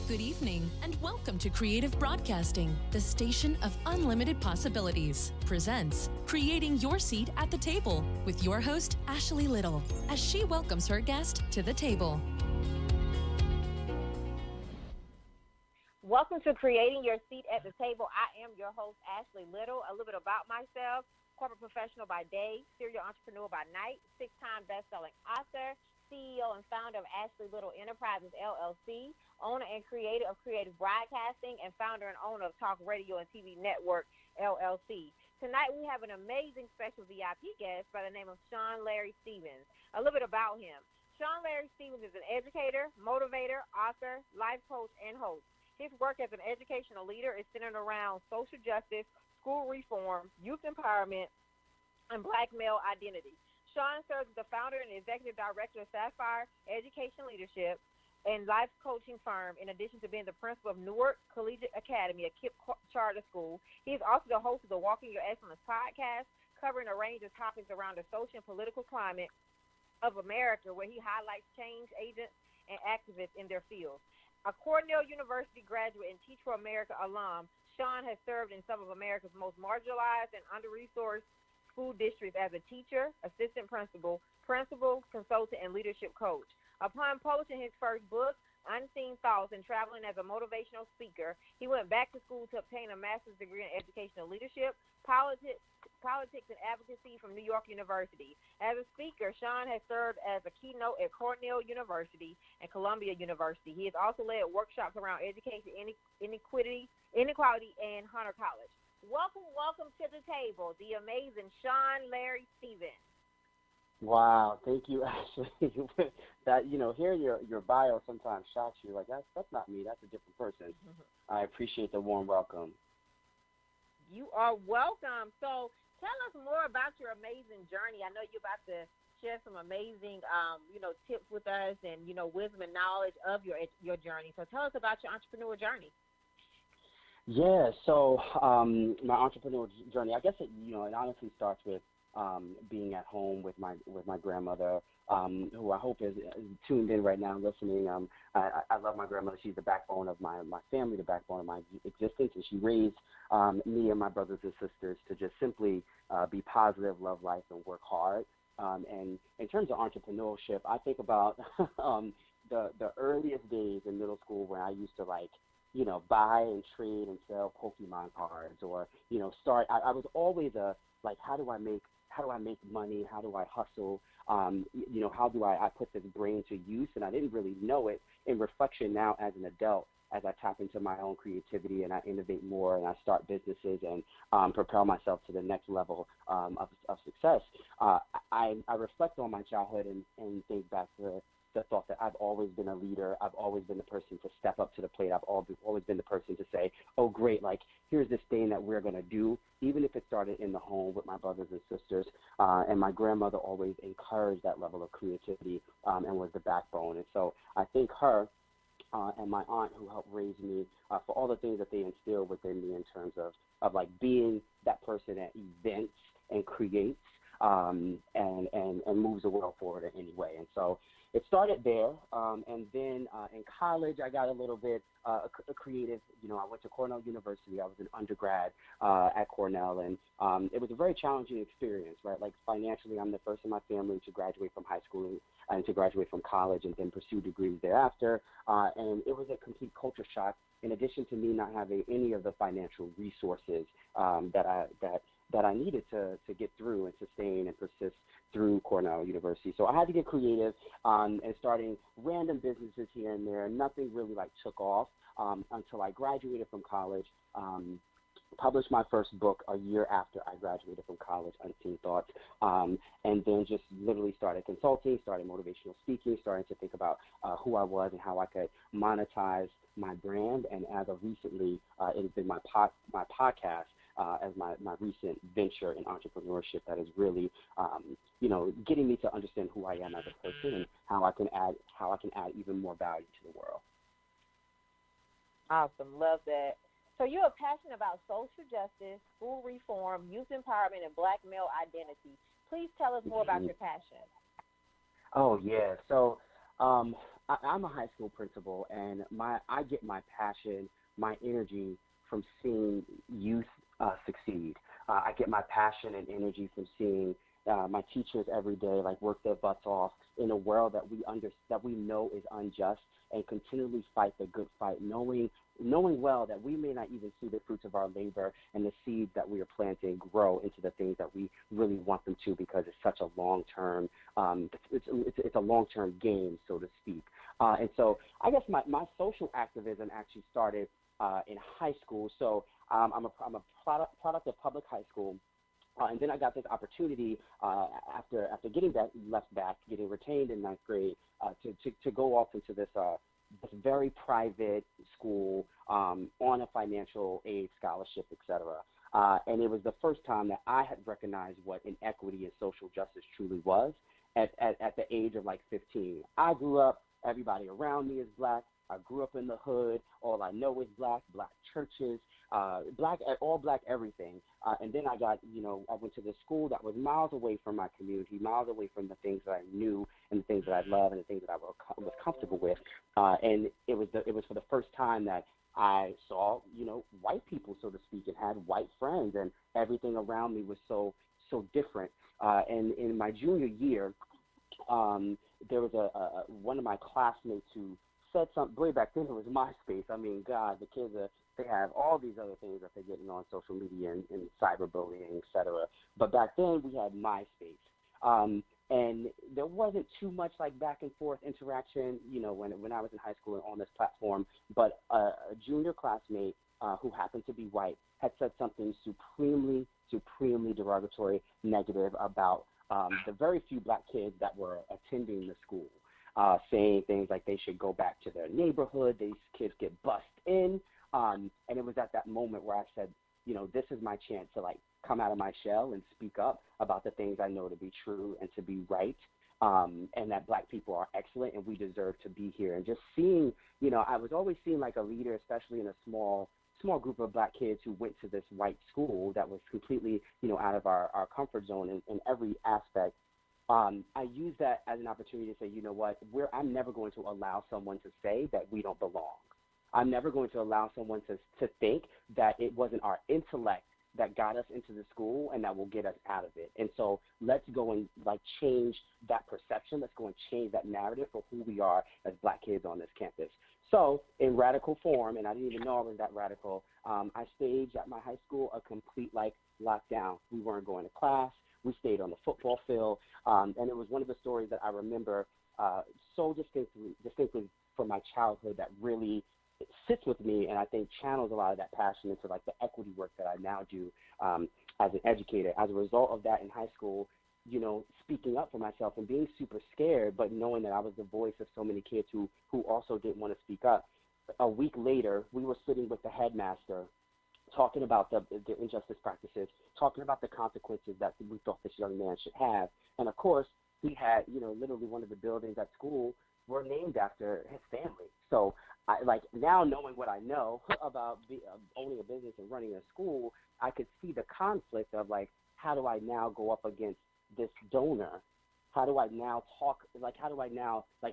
Good evening, and welcome to Creative Broadcasting, the station of unlimited possibilities. Presents Creating Your Seat at the Table with your host, Ashley Little, as she welcomes her guest to the table. Welcome to Creating Your Seat at the Table. I am your host, Ashley Little. A little bit about myself: corporate professional by day, serial entrepreneur by night, 6-time best-selling author, CEO and founder of Ashley Little Enterprises, LLC, owner and creator of Creative Broadcasting, and founder and owner of Talk Radio and TV Network, LLC. Tonight we have an amazing special VIP guest by the name of Sean Larry Stevens. A little bit about him. Sean Larry Stevens is an educator, motivator, author, life coach, and host. His work as an educational leader is centered around social justice, school reform, youth empowerment, and Black male identity. Sean serves as the founder and executive director of Sapphire Education Leadership and life coaching firm, in addition to being the principal of Newark Collegiate Academy, a KIPP charter school. He is also the host of the Walking Your Excellence podcast, covering a range of topics around the social and political climate of America, where he highlights change agents and activists in their field. A Cornell University graduate and Teach for America alum, Sean has served in some of America's most marginalized and under-resourced school districts as a teacher, assistant principal, consultant, and leadership coach. Upon publishing his first book, Unseen Thoughts, and traveling as a motivational speaker, he went back to school to obtain a master's degree in educational leadership, politics and advocacy from New York University. As a speaker, Sean has served as a keynote at Cornell University and Columbia University. He has also led workshops around education inequality, and Hunter College. Welcome to the table, the amazing Sean Larry Stevens. Wow, thank you, Ashley. That, hearing your bio sometimes shocks you. Like, that's not me. That's a different person. I appreciate the warm welcome. You are welcome. So tell us more about your amazing journey. I know you're about to share some amazing, tips with us and, wisdom and knowledge of your journey. So tell us about your entrepreneur journey. Yeah, so my entrepreneurial journey, I guess it honestly starts with being at home with my grandmother, who I hope is tuned in right now listening. I love my grandmother. She's the backbone of my family, the backbone of my existence, and she raised me and my brothers and sisters to just simply be positive, love life, and work hard. And in terms of entrepreneurship, I think about the earliest days in middle school when I used to buy and trade and sell Pokemon cards, or start. I was always how do I make money? How do I hustle? How do I put this brain to use? And I didn't really know it. In reflection now as an adult, as I tap into my own creativity and I innovate more and I start businesses and propel myself to the next level of success, I reflect on my childhood and think back to the thought that I've always been a leader. I've always been the person to step up to the plate. I've always been the person to say, oh, great, here's this thing that we're going to do, even if it started in the home with my brothers and sisters. And my grandmother always encouraged that level of creativity and was the backbone. And so I think her and my aunt, who helped raise me, for all the things that they instilled within me in terms of being that person that invents and creates and moves the world forward in any way. And so it started there, and then in college I got a little bit creative. I went to Cornell University. I was an undergrad at Cornell, and it was a very challenging experience, right? Financially, I'm the first in my family to graduate from high school and to graduate from college and then pursue degrees thereafter, and it was a complete culture shock, in addition to me not having any of the financial resources that I needed to get through and sustain and persist through Cornell University. So I had to get creative and starting random businesses here and there. Nothing really took off until I graduated from college. Published my first book a year after I graduated from college, Unseen Thoughts, and then just literally started consulting, started motivational speaking, starting to think about who I was and how I could monetize my brand. And as of recently, it has been my podcast as my recent venture in entrepreneurship that is really, getting me to understand who I am as a person and how I can add even more value to the world. Awesome, love that. So you are passionate about social justice, school reform, youth empowerment, and Black male identity. Please tell us more about your passion. Oh, yeah. So I'm a high school principal, and I get my passion, my energy from seeing youth succeed. I get my passion and energy from seeing my teachers every day like work their butts off in a world that we know is unjust, and continually fight the good fight, knowing well that we may not even see the fruits of our labor and the seeds that we are planting grow into the things that we really want them to, because it's such a long term it's a long term game, so to speak. And so I guess my social activism actually started in high school. So I'm a product of public high school. And then I got this opportunity after getting getting retained in ninth grade, to go off into this very private school on a financial aid scholarship, et cetera. And it was the first time that I had recognized what inequity and social justice truly was at the age of like 15. I grew up, everybody around me is black. I grew up in the hood. All I know is black churches, all black everything. And then I went to this school that was miles away from my community, miles away from the things that I knew and the things that I love and the things that I was comfortable with. And it was for the first time that I saw, white people, so to speak, and had white friends, and everything around me was so different. And in my junior year, there was one of my classmates who said something. Way back then, it was MySpace. I mean, God, the kids they have all these other things that they're getting on social media and cyberbullying, et cetera. But back then, we had MySpace. And there wasn't too much like back and forth interaction, when I was in high school and on this platform. But a junior classmate who happened to be white had said something supremely derogatory, negative about the very few black kids that were attending the school, saying things like they should go back to their neighborhood, these kids get bussed in. And it was at that moment where I said, this is my chance to like come out of my shell and speak up about the things I know to be true and to be right, and that black people are excellent and we deserve to be here. And just seeing, I was always seen like a leader, especially in a small group of black kids who went to this white school that was completely, out of our comfort zone in every aspect. I use that as an opportunity to say, you know what, I'm never going to allow someone to say that we don't belong. I'm never going to allow someone to think that it wasn't our intellect that got us into the school and that will get us out of it. And so let's go and like change that perception. Let's go and change that narrative for who we are as black kids on this campus. So in radical form, and I didn't even know I was that radical, I staged at my high school a complete like lockdown. We weren't going to class. We stayed on the football field. And it was one of the stories that I remember so distinctly from my childhood that really sits with me, and I think channels a lot of that passion into like the equity work that I now do as an educator. As a result of that in high school, speaking up for myself and being super scared, but knowing that I was the voice of so many kids who also didn't want to speak up. A week later, we were sitting with the headmaster talking about the injustice practices, talking about the consequences that we thought this young man should have. And of course, he had, literally one of the buildings at school were named after his family. So I, like now knowing what I know about owning a business and running a school, I could see the conflict of like, how do I now go up against this donor? How do I now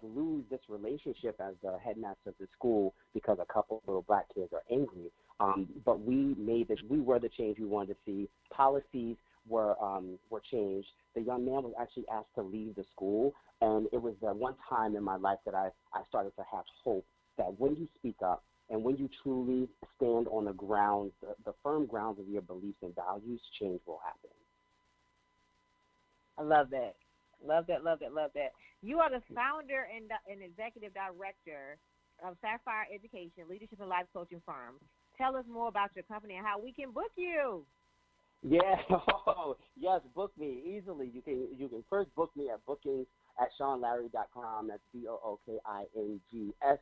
lose this relationship as the headmaster of the school because a couple little black kids are angry? But we were the change we wanted to see. Policies were changed. The young man was actually asked to leave the school, and it was the one time in my life that I started to have hope that when you speak up and when you truly stand on the grounds, the firm grounds of your beliefs and values, change will happen. I love that. Love that, love that, love that. You are the founder and executive director of Sapphire Education, leadership and life coaching firm. Tell us more about your company and how we can book you. Yeah, yes, book me easily. You can first book me at bookings@SeanLarry.com. That's BOOKINGS at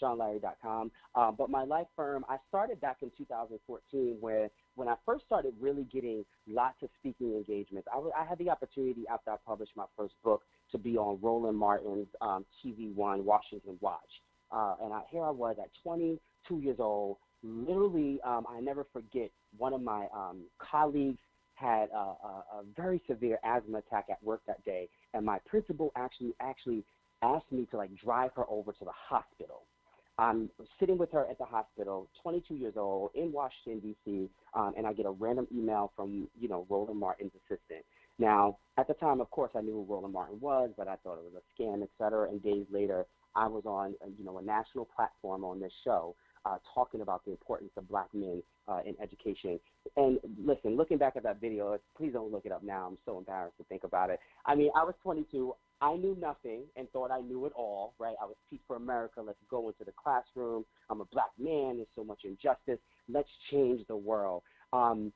SeanLarry.com. But my life firm, I started back in 2014 when I first started really getting lots of speaking engagements. I had the opportunity after I published my first book to be on Roland Martin's TV1 Washington Watch. And here I was at 22 years old. Literally, I never forget, one of my colleagues had a very severe asthma attack at work that day, and my principal actually asked me to like drive her over to the hospital. I'm sitting with her at the hospital, 22 years old, in Washington, D.C., and I get a random email from, Roland Martin's assistant. Now, at the time, of course, I knew who Roland Martin was, but I thought it was a scam, et cetera. And days later, I was on, a national platform on this show talking about the importance of black men in education. And listen, looking back at that video, please don't look it up now. I'm so embarrassed to think about it. I mean, I was 22. I knew nothing and thought I knew it all, right? I was Teach for America. Let's go into the classroom. I'm a black man. There's so much injustice. Let's change the world. And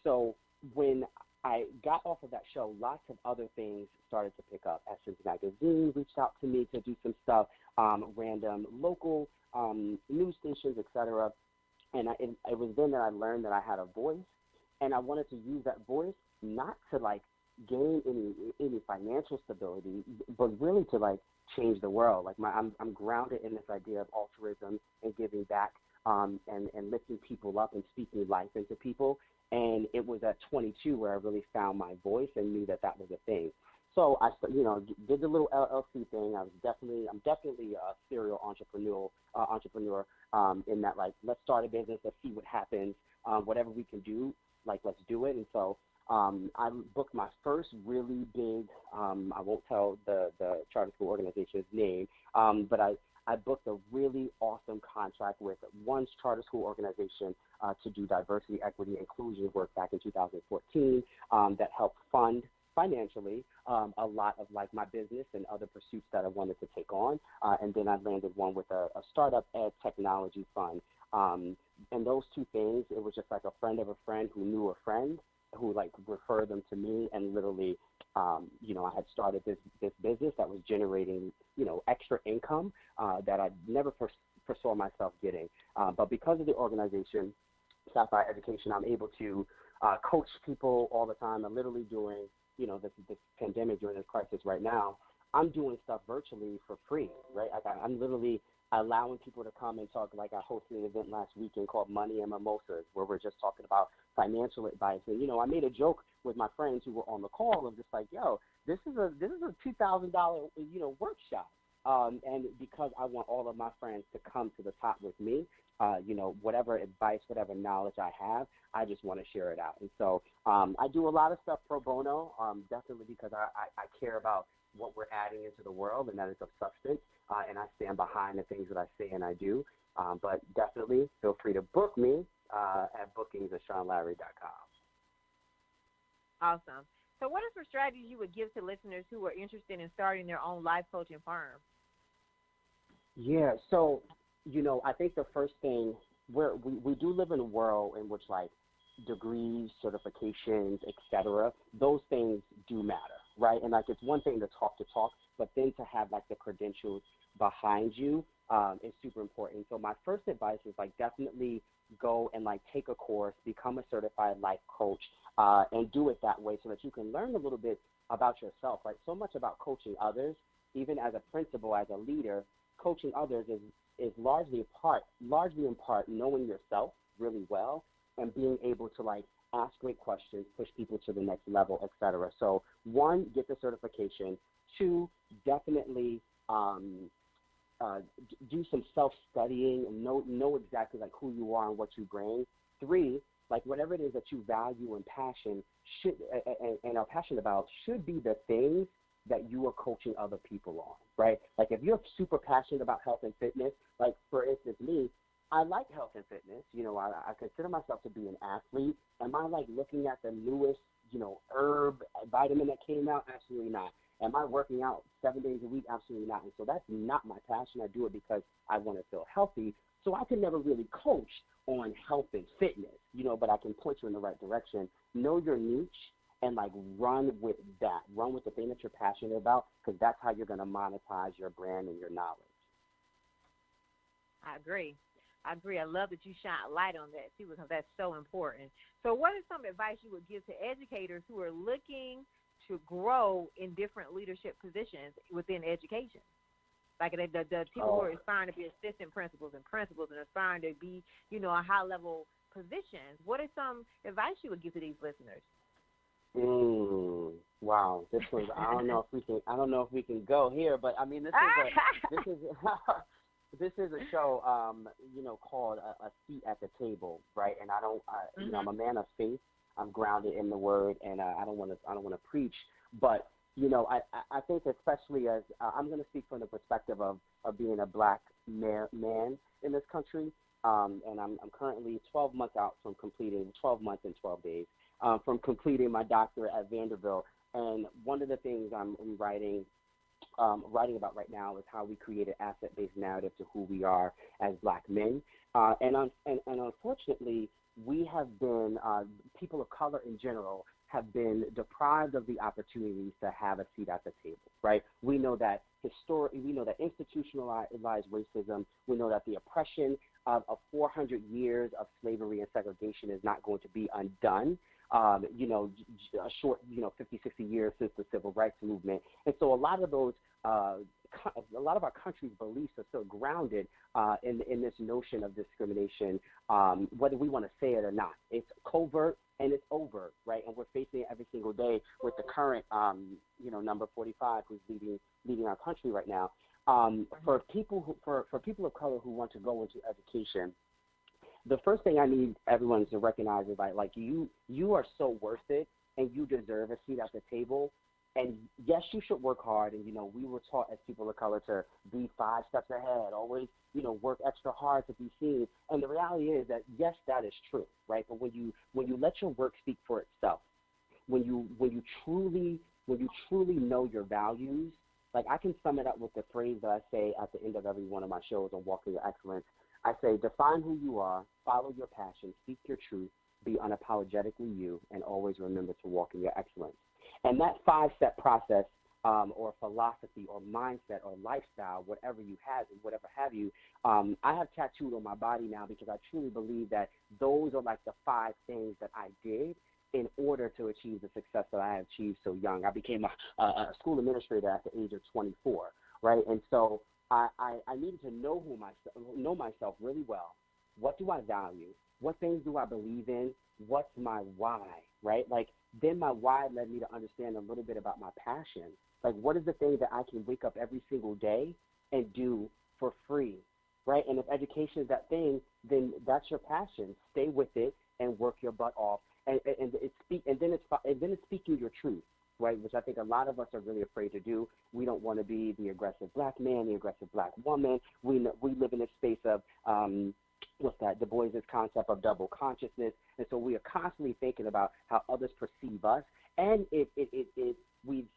so when I got off of that show, lots of other things started to pick up. Essence Magazine reached out to me to do some stuff, random local news stations, et cetera. And it was then that I learned that I had a voice, and I wanted to use that voice not to like gain any financial stability, but really to like change the world. Like I'm grounded in this idea of altruism and giving back, and lifting people up and speaking life into people. And it was at 22 where I really found my voice and knew that was a thing. So I, did the little LLC thing. I'm definitely a serial entrepreneur, in that, like, let's start a business, let's see what happens, whatever we can do, like, let's do it. And so I booked my first really big, I won't tell the charter school organization's name, but I booked a really awesome contract with one charter school organization to do diversity, equity, inclusion work back in 2014 that helped fund financially a lot of like my business and other pursuits that I wanted to take on. And then I landed one with a startup ed technology fund. And those two things, it was just like a friend of a friend who knew a friend who like referred them to me, and literally, I had started this business that was generating, extra income that I never foresaw myself getting. But because of the organization, Sapphire Education, I'm able to coach people all the time. I'm literally doing, this pandemic, during this crisis right now, I'm doing stuff virtually for free, right? I'm literally allowing people to come and talk. Like I hosted an event last weekend called Money and Mimosas, where we're just talking about financial advice. And, I made a joke with my friends who were on the call of just like, yo, this is a $2,000, workshop. And because I want all of my friends to come to the top with me, whatever advice, whatever knowledge I have, I just want to share it out. And so I do a lot of stuff pro bono, definitely because I care about what we're adding into the world, and that is of substance. And I stand behind the things that I say and I do. But definitely feel free to book me at bookings@SeanLowry.com. Awesome. So what are some strategies you would give to listeners who are interested in starting their own life coaching firm? Yeah, so, I think the first thing, we do live in a world in which, like, degrees, certifications, et cetera, those things do matter, right? And, like, it's one thing to talk, but then to have, like, the credentials behind you is super important. So my first advice is, like, definitely go and, like, take a course, become a certified life coach, and do it that way so that you can learn a little bit about yourself, right? So much about coaching others, even as a principal, as a leader, coaching others is largely in part knowing yourself really well and being able to like ask great questions, push people to the next level, et cetera. So one, get the certification. Two, definitely do some self-studying and know exactly like who you are and what you bring. Three, like whatever it is that you value and are passionate about should be the things that you are coaching other people on, right? Like if you're super passionate about health and fitness, like for instance me, I like health and fitness. I consider myself to be an athlete. Am I like looking at the newest, herb vitamin that came out? Absolutely not. Am I working out 7 days a week? Absolutely not. And so that's not my passion. I do it because I want to feel healthy. So I can never really coach on health and fitness, but I can point you in the right direction. Know your niche and like run with the thing that you're passionate about, because that's how you're going to monetize your brand and your knowledge. I agree. I love that you shine light on that too, because that's so important. So what is some advice you would give to educators who are looking to grow in different leadership positions within education? Like the people who are aspiring to be assistant principals and aspiring to be, a high-level positions. What is some advice you would give to these listeners? Wow, this was. I don't know if we can. I don't know if we can go here, but I mean, this is this is a show, called a seat at the table, right? And I don't, I'm a man of faith. I'm grounded in the word, and I don't want to preach, but I think especially as I'm going to speak from the perspective of being a black man in this country, and I'm currently 12 months out from completing 12 months and 12 days from completing my doctorate at Vanderbilt, and one of the things I'm writing about right now is how we create an asset-based narrative to who we are as black men. And unfortunately, we have been, people of color in general, have been deprived of the opportunities to have a seat at the table, right? We know that we know that institutionalized racism, we know that the oppression of 400 years of slavery and segregation is not going to be undone. A short, 50, 60 years since the civil rights movement. And so a lot of those, a lot of our country's beliefs are still grounded in this notion of discrimination, whether we want to say it or not. It's covert and it's overt, right? And we're facing it every single day with the current, number 45 who's leading our country right now. For people of color who want to go into education, the first thing I need everyone to recognize is like you are so worth it, and you deserve a seat at the table. And yes, you should work hard. And we were taught as people of color to be 5 steps ahead, always work extra hard to be seen. And the reality is that yes, that is true, right? But when you let your work speak for itself, when you truly know your values, like I can sum it up with the phrase that I say at the end of every one of my shows on Walking Your Excellence. I say, define who you are, follow your passion, speak your truth, be unapologetically you, and always remember to walk in your excellence. And that 5-step process or philosophy or mindset or lifestyle, whatever have you, I have tattooed on my body now because I truly believe that those are like the 5 things that I did in order to achieve the success that I have achieved so young. I became a school administrator at the age of 24, right? And so I needed to know myself really well. What do I value? What things do I believe in? What's my why, right? Like, then my why led me to understand a little bit about my passion. Like, what is the thing that I can wake up every single day and do for free, right? And if education is that thing, then that's your passion. Stay with it and work your butt off. And then it's speaking your truth, right? Which I think a lot of us are really afraid to do. We don't want to be the aggressive black man, the aggressive black woman. We live in a space of Du Bois' concept of double consciousness, and so we are constantly thinking about how others perceive us, and we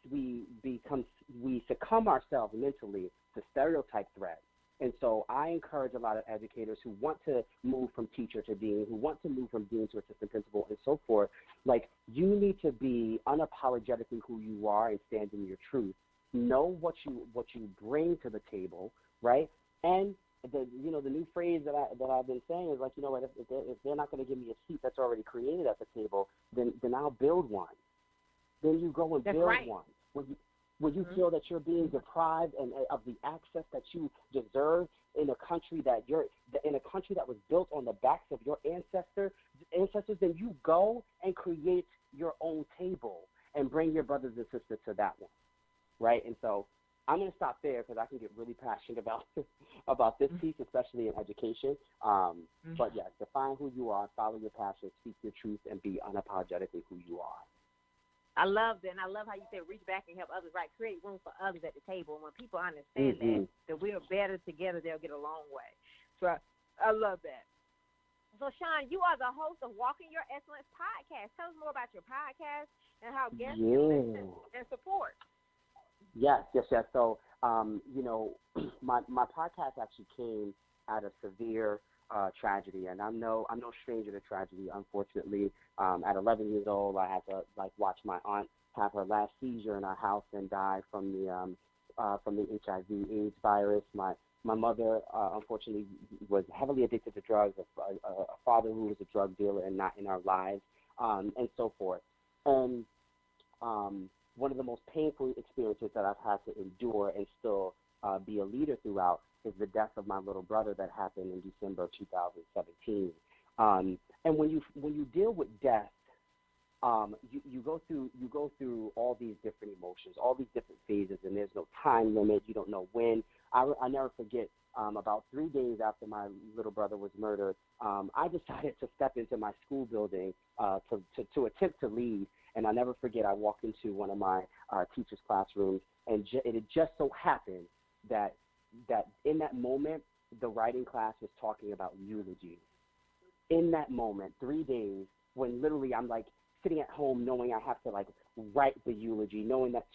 succumb ourselves mentally to stereotype threats. And so I encourage a lot of educators who want to move from teacher to dean, who want to move from dean to assistant principal and so forth, like, you need to be unapologetically who you are and stand in your truth. Know what you bring to the table, right? And the new phrase that I've been saying is like, if they're not going to give me a seat that's already created at the table, then I'll build one. Then you go and build one. When you feel that you're being deprived of the access that you deserve in a country that was built on the backs of your ancestors, then you go and create your own table and bring your brothers and sisters to that one, right? And so I'm going to stop there because I can get really passionate about this piece, especially in education. But yes, define who you are, follow your passion, speak your truth, and be unapologetically who you are. I love that, and I love how you said reach back and help others, right? Create room for others at the table. And when people understand that we're better together, they'll get a long way. So I love that. So, Sean, you are the host of Walking Your Excellence podcast. Tell us more about your podcast and how guests can listen and support. Yes. So, my podcast actually came out of severe tragedy, and I'm no stranger to tragedy. Unfortunately, at 11 years old, I had to watch my aunt have her last seizure in our house and die from the HIV/AIDS virus. My mother, unfortunately, was heavily addicted to drugs. A father who was a drug dealer and not in our lives, and so forth. And one of the most painful experiences that I've had to endure and still be a leader throughout is the death of my little brother that happened in December of 2017. And when you deal with death, you go through all these different emotions, all these different phases, and there's no time limit. You don't know when. I never forget. About 3 days after my little brother was murdered, I decided to step into my school building to attempt to lead. And I'll never forget, I walked into one of my teacher's classrooms, and it had just so happened that in that moment, the writing class was talking about eulogy. In that moment, 3 days, when literally I'm like sitting at home knowing I have to like write the eulogy, knowing that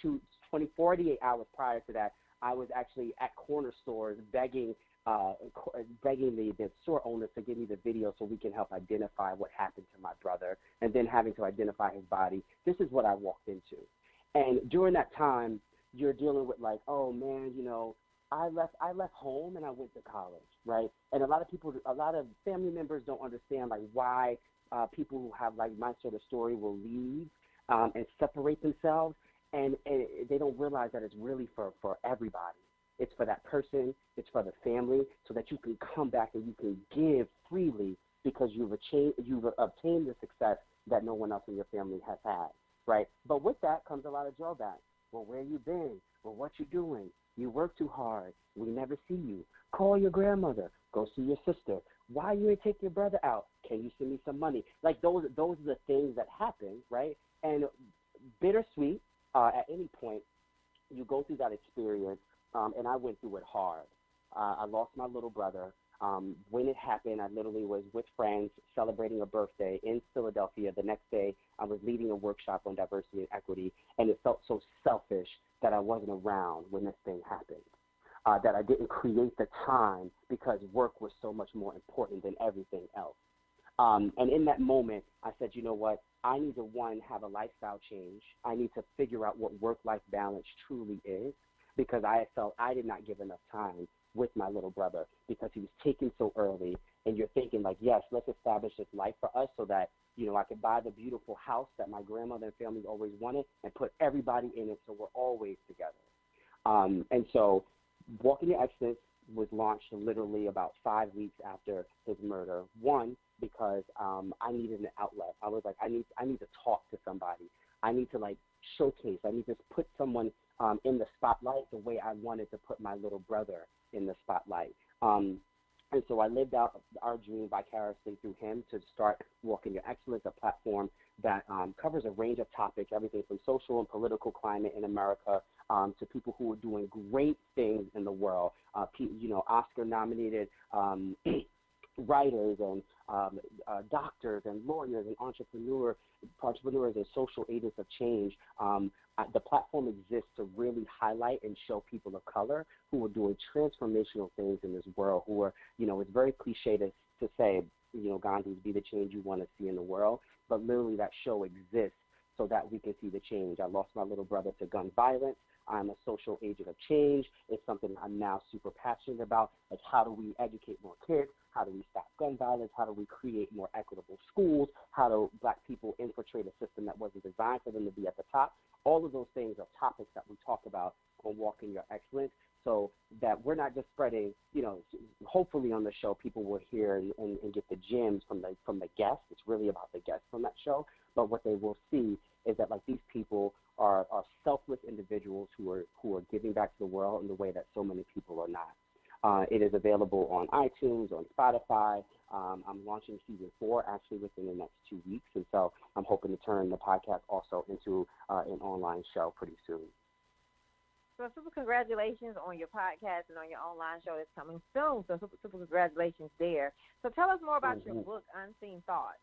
48 hours prior to that, I was actually at corner stores begging the store owners to give me the video so we can help identify what happened to my brother, and then having to identify his body. This is what I walked into. And during that time, you're dealing with like, oh man, I left home and I went to college, right? And a lot of family members don't understand like why people who have like my sort of story will leave and separate themselves, and they don't realize that it's really for everybody. It's for that person, it's for the family, so that you can come back and you can give freely because you've obtained the success that no one else in your family has had, right? But with that comes a lot of drawback. Well, where you been? Well, what you doing? You work too hard. We never see you. Call your grandmother. Go see your sister. Why you ain't take your brother out? Can you send me some money? Like those are the things that happen, right? And bittersweet. At any point, you go through that experience, and I went through it hard. I lost my little brother. When it happened, I literally was with friends celebrating a birthday in Philadelphia. The next day, I was leading a workshop on diversity and equity, and it felt so selfish that I wasn't around when this thing happened, that I didn't create the time because work was so much more important than everything else. And in that moment, I said, you know what? I need to, one, have a lifestyle change. I need to figure out what work-life balance truly is, because I felt I did not give enough time with my little brother because he was taken so early. And you're thinking like, yes, let's establish this life for us so that, I could buy the beautiful house that my grandmother and family always wanted and put everybody in it so we're always together. And so Walking Your Excellence was launched literally about 5 weeks after his murder. One, because I needed an outlet. I was like, I need to talk to somebody. I need to like showcase. I need to put someone in the spotlight the way I wanted to put my little brother in the spotlight. And so I lived out our dream vicariously through him to start Walking Your Excellence, a platform that covers a range of topics, everything from social and political climate in America to people who are doing great things in the world, Oscar-nominated writers and doctors and lawyers and entrepreneurs and social agents of change. The platform exists to really highlight and show people of color who are doing transformational things in this world, who are, it's very cliche to say, Gandhi, be the change you want to see in the world, but literally that show exists so that we can see the change. I lost my little brother to gun violence. I'm a social agent of change. It's something I'm now super passionate about. Like, how do we educate more kids? How do we stop gun violence? How do we create more equitable schools? How do Black people infiltrate a system that wasn't designed for them to be at the top? All of those things are topics that we talk about on Walking Your Excellence, so that we're not just spreading, hopefully on the show people will hear and get the gems from the guests. It's really about the guests from that show. But what they will see is that like these people are selfless individuals who are giving back to the world in the way that so many people are not. It is available on iTunes, on Spotify. I'm launching season 4 actually within the next 2 weeks, and so I'm hoping to turn the podcast also into an online show pretty soon. So super congratulations on your podcast and on your online show that's coming soon. So super congratulations there. So tell us more about your book, Unseen Thoughts.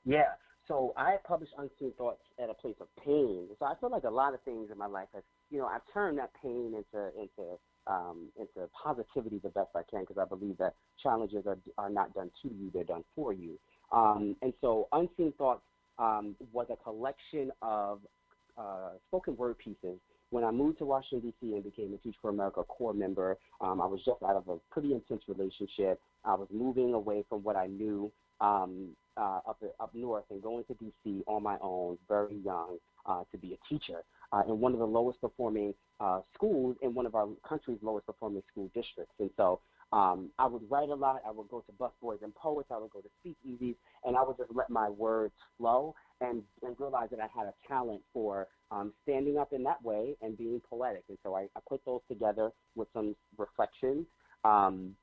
Yeah. So I published Unseen Thoughts at a place of pain. So I feel like a lot of things in my life has, I've turned that pain into positivity the best I can, because I believe that challenges are not done to you, they're done for you. And so Unseen Thoughts was a collection of spoken word pieces. When I moved to Washington, D.C. and became a Teach for America core member, I was just out of a pretty intense relationship. I was moving away from what I knew up north and going to D.C. on my own, very young, to be a teacher in one of the lowest performing schools in one of our country's lowest performing school districts. And so I would write a lot. I would go to busboys and poets. I would go to speakeasies, and I would just let my words flow and realize that I had a talent for standing up in that way and being poetic. And so I put those together with some reflections and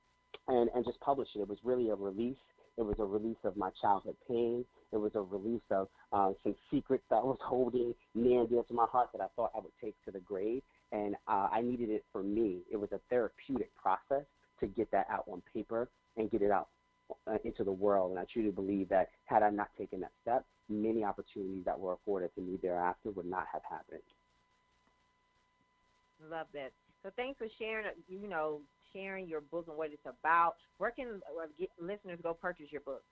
just published it. It was really a release. It was a release of my childhood pain. It was a release of some secrets that I was holding near and dear to my heart that I thought I would take to the grave. And I needed it for me. It was a therapeutic process to get that out on paper and get it out into the world. And I truly believe that had I not taken that step, many opportunities that were afforded to me thereafter would not have happened. Love that. So thanks for sharing, sharing your book and what it's about. Where can listeners go purchase your book?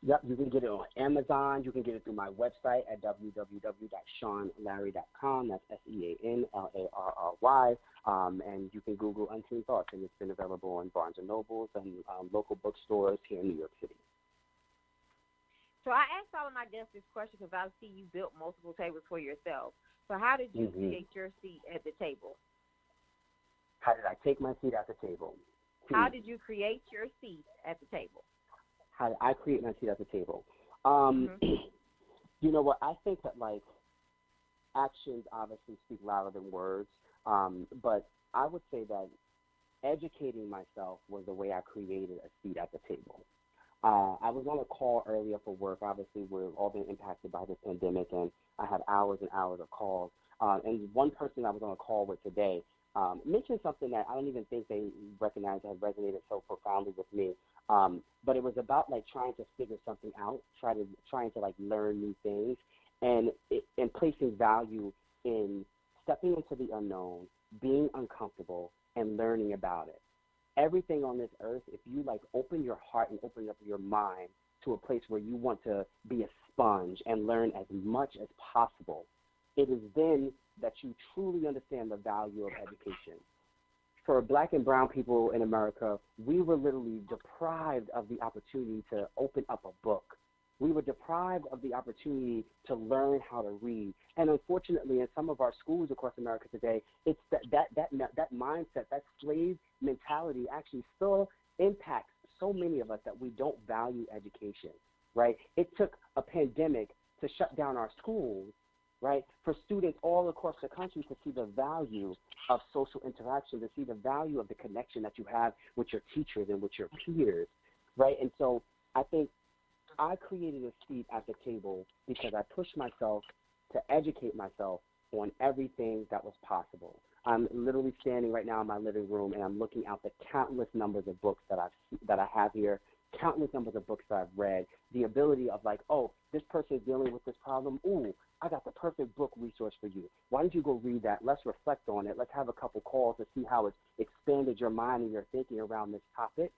Yep, you can get it on Amazon. You can get it through my website at www.seanlarry.com. That's SeanLarry. And you can Google Unseen Thoughts, and it's been available on Barnes & Nobles and local bookstores here in New York City. So I asked all of my guests this question because I see you built multiple tables for yourself. So how did you create your seat at the table? How did I take my seat at the table? How did you create your seat at the table? How did I create my seat at the table? You know what? I think that, like, actions obviously speak louder than words, but I would say that educating myself was the way I created a seat at the table. I was on a call earlier for work. Obviously, we've all been impacted by this pandemic, and I had hours and hours of calls. And one person I was on a call with today mentioned something that I don't even think they recognized had resonated so profoundly with me. But it was about, like, trying to figure something out, trying to like learn new things, and placing value in stepping into the unknown, being uncomfortable, and learning about it. Everything on this earth, if you like open your heart and open up your mind to a place where you want to be a sponge and learn as much as possible, it is then that you truly understand the value of education. For Black and brown people in America, we were literally deprived of the opportunity to open up a book. We were deprived of the opportunity to learn how to read. And unfortunately, in some of our schools across America today, it's that mindset, that slave mentality actually still impacts so many of us that we don't value education, right? It took a pandemic to shut down our schools, right, for students all across the country to see the value of social interaction, to see the value of the connection that you have with your teachers and with your peers, right? And so I think I created a seat at the table because I pushed myself to educate myself on everything that was possible. I'm literally standing right now in my living room, and I'm looking out the countless numbers of books that I have here, countless numbers of books that I've read, the ability of, like, oh, this person is dealing with this problem. Ooh, I got the perfect book resource for you. Why don't you go read that? Let's reflect on it. Let's have a couple calls to see how it's expanded your mind and your thinking around this topic.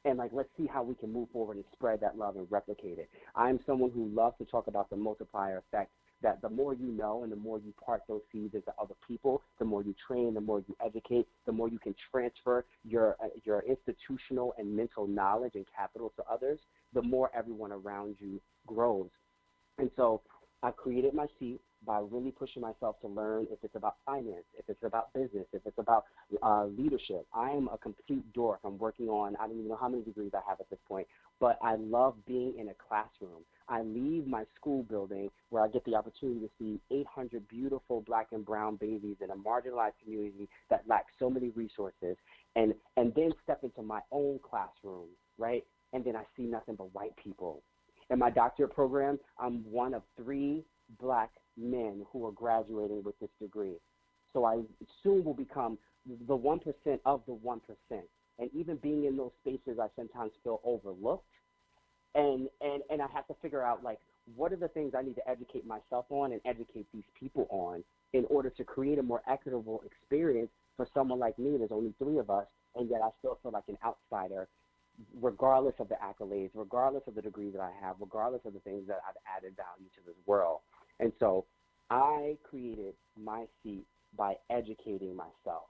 And, like, let's see how we can move forward and spread that love and replicate it. I'm someone who loves to talk about the multiplier effect, that the more you know and the more you part those seeds into other people, the more you train, the more you educate, the more you can transfer your institutional and mental knowledge and capital to others, the more everyone around you grows. And so I created my seat by really pushing myself to learn if it's about finance, if it's about business, if it's about leadership. I am a complete dork. I'm working on, I don't even know how many degrees I have at this point, but I love being in a classroom. I leave my school building where I get the opportunity to see 800 beautiful Black and brown babies in a marginalized community that lacks so many resources, and then step into my own classroom, right? And then I see nothing but white people. In my doctorate program, I'm one of 3 Black men who are graduating with this degree. So I soon will become the 1% of the 1%. And even being in those spaces, I sometimes feel overlooked. And I have to figure out, like, what are the things I need to educate myself on and educate these people on in order to create a more equitable experience for someone like me. There's only 3 of us, and yet I still feel like an outsider, regardless of the accolades, regardless of the degree that I have, regardless of the things that I've added value to this world. And so I created my seat by educating myself.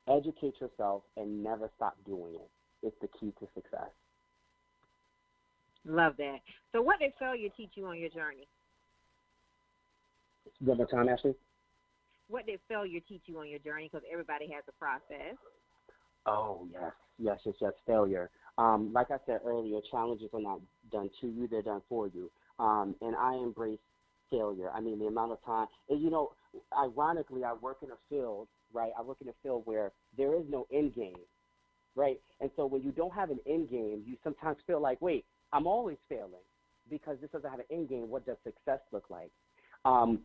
Educate yourself and never stop doing it. It's the key to success. Love that. So what did failure teach you on your journey? One more time, Ashley. What did failure teach you on your journey? Because everybody has a process. Oh, yes, yes, yes, yes, failure. Like I said earlier, challenges are not done to you, they're done for you. And I embrace failure. I mean, the amount of time, and ironically, I work in a field, right? I work in a field where there is no end game, right? And so when you don't have an end game, you sometimes feel like, wait, I'm always failing because this doesn't have an end game. What does success look like? And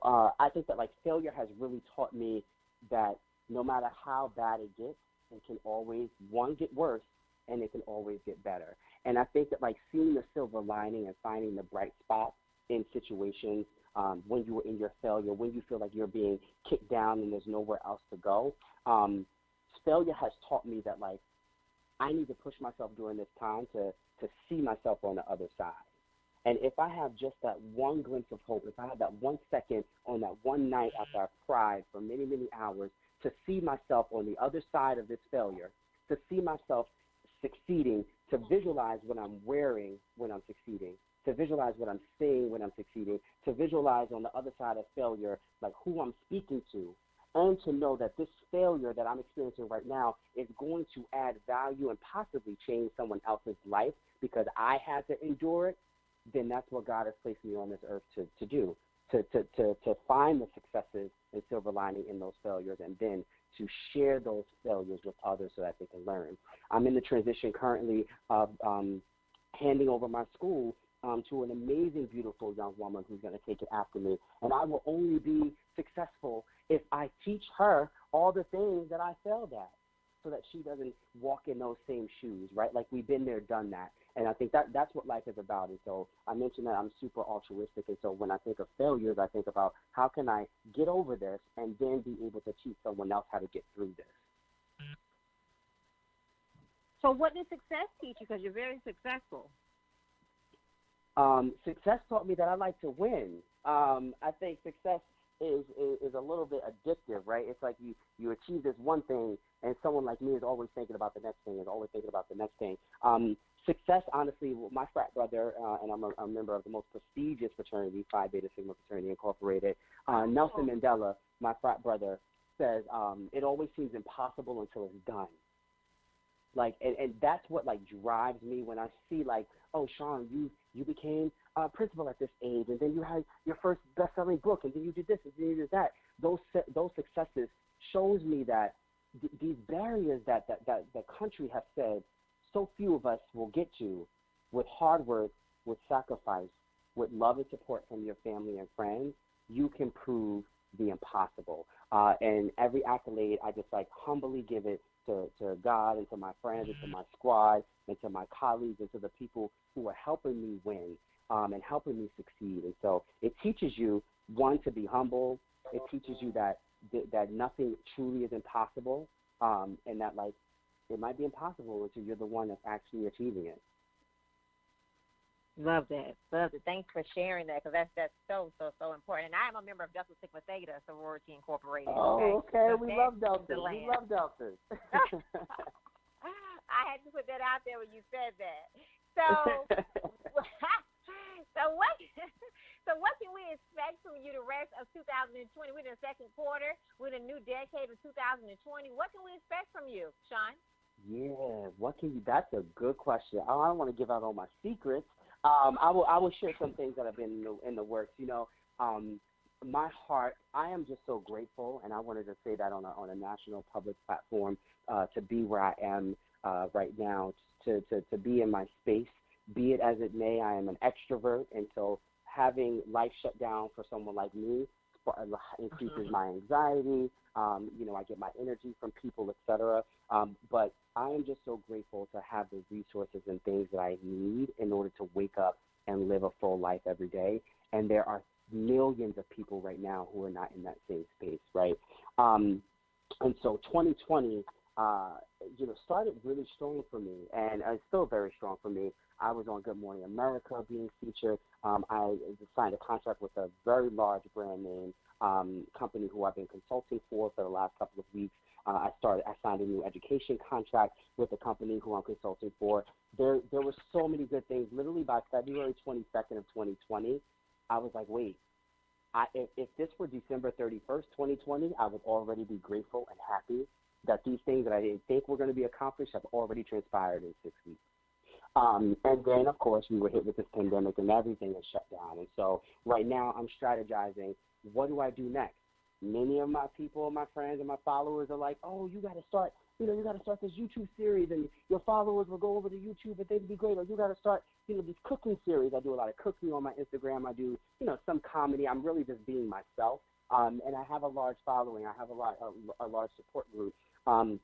I think that like failure has really taught me that no matter how bad it gets, it can always one get worse and it can always get better. And I think that like seeing the silver lining and finding the bright spot in situations when you are in your failure, when you feel like you're being kicked down and there's nowhere else to go, failure has taught me that like I need to push myself during this time to see myself on the other side. And if I have just that one glimpse of hope, if I have that 1 second on that one night after I've cried for many, many hours, to see myself on the other side of this failure, to see myself succeeding, to visualize what I'm wearing when I'm succeeding, to visualize what I'm saying when I'm succeeding, to visualize on the other side of failure, like who I'm speaking to, and to know that this failure that I'm experiencing right now is going to add value and possibly change someone else's life because I had to endure it, then that's what God has placed me on this earth to do, to find the successes and silver lining in those failures and then to share those failures with others so that they can learn. I'm in the transition currently of handing over my school to an amazing, beautiful young woman who's going to take it after me. And I will only be successful if I teach her all the things that I failed at so that she doesn't walk in those same shoes, right? Like we've been there, done that. And I think that's what life is about. And so I mentioned that I'm super altruistic. And so when I think of failures, I think about how can I get over this and then be able to teach someone else how to get through this. So what did success teach you? Because you're very successful. Success taught me that I like to win. I think success is a little bit addictive, right? It's like you achieve this one thing, and someone like me is always thinking about the next thing, is always thinking about the next thing. Success, honestly, my frat brother, and I'm a member of the most prestigious fraternity, Phi Beta Sigma Fraternity Incorporated, Nelson Mandela, my frat brother, says it always seems impossible until it's done. Like, and that's what like drives me when I see like, oh, Sean, you became a principal at this age, and then you had your first best-selling book, and then you did this, and then you did that. Those successes shows me that these barriers that the country has said so few of us will get to, with hard work, with sacrifice, with love and support from your family and friends, you can prove the impossible. And every accolade, I just like humbly give it to God and to my friends and to my squad and to my colleagues and to the people who are helping me win and helping me succeed. And so it teaches you, one, to be humble. It teaches you that nothing truly is impossible, and that like it might be impossible until you're the one that's actually achieving it. Love that. Love it. Thanks for sharing that, because that's so important. And I am a member of Delta Sigma Theta Sorority Incorporated. Oh, okay. So we love Deltas. We love Deltas. I had to put that out there when you said that. So, what can we expect from you the rest of 2020? We're in the second quarter. We're in a new decade of 2020. What can we expect from you, Sean? Yeah, that's a good question. I don't want to give out all my secrets. I will share some things that have been in the works. My heart, I am just so grateful, and I wanted to say that on a national public platform, to be where I am right now, to be in my space, be it as it may. I am an extrovert, and so having life shut down for someone like me increases my anxiety. I get my energy from people, etc. But I am just so grateful to have the resources and things that I need in order to wake up and live a full life every day. And there are millions of people right now who are not in that same space, right? And so 2020, started really strong for me, and it's still very strong for me. I was on Good Morning America being featured. I signed a contract with a very large brand name company who I've been consulting for the last couple of weeks. I signed a new education contract with a company who I'm consulting for. There were so many good things. Literally by February 22nd of 2020, I was like, wait, if this were December 31st, 2020, I would already be grateful and happy. that these things that I didn't think were going to be accomplished have already transpired in 6 weeks. And then, of course, we were hit with this pandemic and everything is shut down. And so right now I'm strategizing, what do I do next? Many of my people, my friends and my followers are like, oh, you got to start, you got to start this YouTube series and your followers will go over to YouTube and they'd be great. Or you got to start, this cooking series. I do a lot of cooking on my Instagram. I do, some comedy. I'm really just being myself. And I have a large following. I have a large support group. And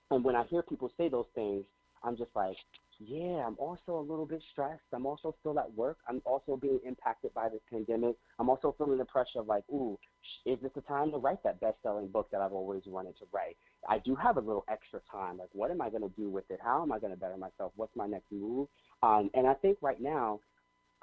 when I hear people say those things, I'm just like, yeah, I'm also a little bit stressed. I'm also still at work. I'm also being impacted by this pandemic. I'm also feeling the pressure of like, ooh, is this the time to write that best-selling book that I've always wanted to write? I do have a little extra time. Like, what am I going to do with it? How am I going to better myself? What's my next move? And I think right now,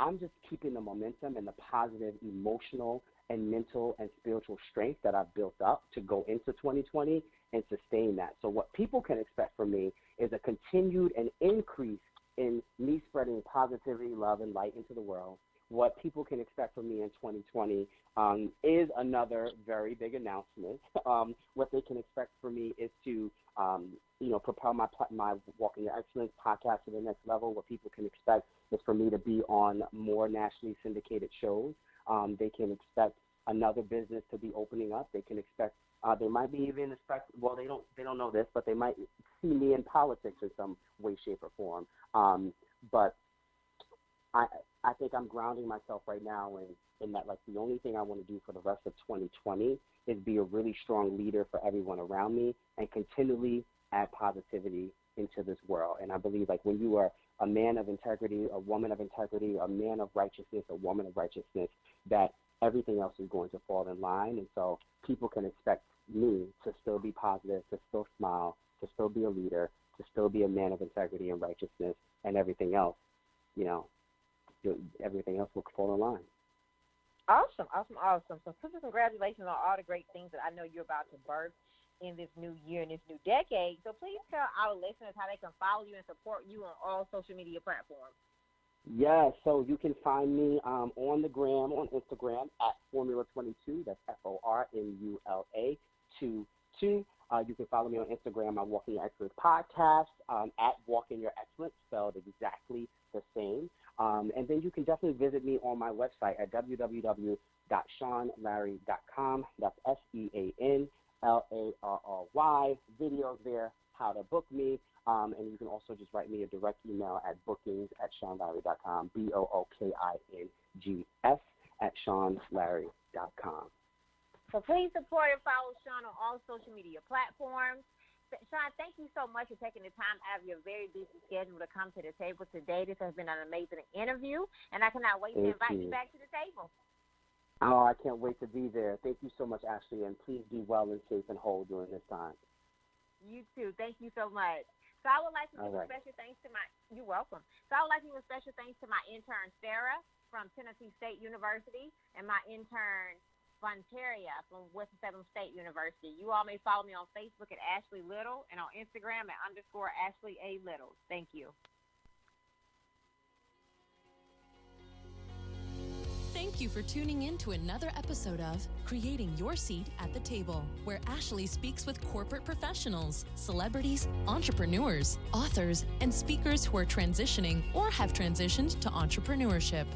I'm just keeping the momentum and the positive emotional and mental and spiritual strength that I've built up to go into 2020 and sustain that. So what people can expect from me is a continued and increase in me spreading positivity, love, and light into the world. What people can expect from me in 2020 is another very big announcement. What they can expect from me is to, propel my Walking Your Excellence podcast to the next level. What people can expect is for me to be on more nationally syndicated shows. They can expect another business to be opening up. They can expect, they might be even expect, well, they don't know this, but they might see me in politics in some way, shape, or form. But I think I'm grounding myself right now in that, like, the only thing I want to do for the rest of 2020 is be a really strong leader for everyone around me and continually add positivity into this world. And I believe, like, when you are a man of integrity, a woman of integrity, a man of righteousness, a woman of righteousness, that everything else is going to fall in line. And so people can expect me to still be positive, to still smile, to still be a leader, to still be a man of integrity and righteousness, and everything else, everything else will fall in line. Awesome. So congratulations on all the great things that I know you're about to birth in this new year, in this new decade. So please tell our listeners how they can follow you and support you on all social media platforms. Yeah, so you can find me on Instagram at Formula22. That's FORMULA 22. You can follow me on Instagram on Walking Your Excellence podcast at Walking Your Excellence, spelled exactly the same. And then you can definitely visit me on my website at www.seanlarry.com. That's SeanLarry. Videos there, how to book me. And you can also just write me a direct email at bookings@seanlarry.com, BOOKINGS@seanlarry.com. So please support and follow Sean on all social media platforms. Sean, thank you so much for taking the time out of your very busy schedule to come to the table today. This has been an amazing interview, and I cannot wait to invite you back to the table. Oh, I can't wait to be there. Thank you so much, Ashley, and please be well and safe and whole during this time. You too. Thank you so much. So I would like to give a special thanks to you're welcome. So I would like to give a special thanks to my intern, Sarah, from Tennessee State University, and my intern, Vontaria, from Winston-Salem State University. You all may follow me on Facebook at Ashley Little and on Instagram at _Ashley A. Little. Thank you. Thank you for tuning in to another episode of Creating Your Seat at the Table, where Ashley speaks with corporate professionals, celebrities, entrepreneurs, authors, and speakers who are transitioning or have transitioned to entrepreneurship.